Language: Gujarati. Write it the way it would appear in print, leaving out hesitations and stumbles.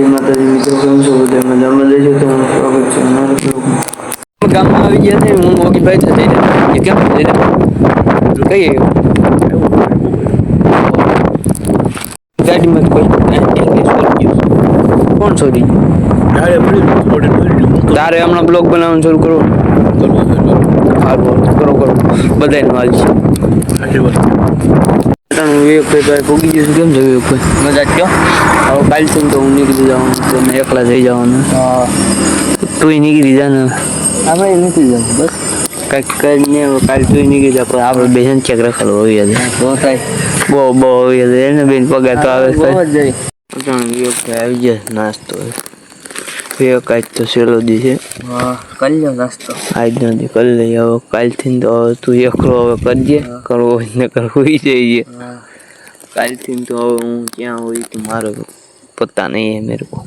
જય માતાજી મિત્રો, કેમ છો બધા? મજામાં જઈશું તો સ્વાગત છે અમારા બ્લોગમાં. ગામમાં આવી ગયા છે. હું મોગીભાઈ થતી એ કેમ કહીએ ગાડીમાં કોઈ કોણ છોડી તારે હમણાં બ્લોગ બનાવવાનું શરૂ કરો. કરો કરો બધાને હાલ છે. ભોગી જઈશું. કેમ છે મજા કયો? હવે કાલથી તો હું નીકળી જવાનું, તમે એકલા થઈ જવાનું. તું નીકળી જા ને, આપણે નીકળી જવાનું બસ કંઈક કરીને કાલે તું નીકળી જા. પણ આપણે બે ચેક રખડો હોઈ જાય બહુ હોઈ જાય એને બેન પગાર તો આવે આવી જાય. નાસ્તો કાંઈ તો સેલો દી છે. કરી લો નાસ્તો આજ નથી કરી લઈએ. હવે કાલથી તો હવે તું એકલો હવે કરજે. કરવો હોય ને કરવું જઈએ કાલથી તો હવે હું ક્યાં હોય તો મારો પતા નહીં હે મેરે કો.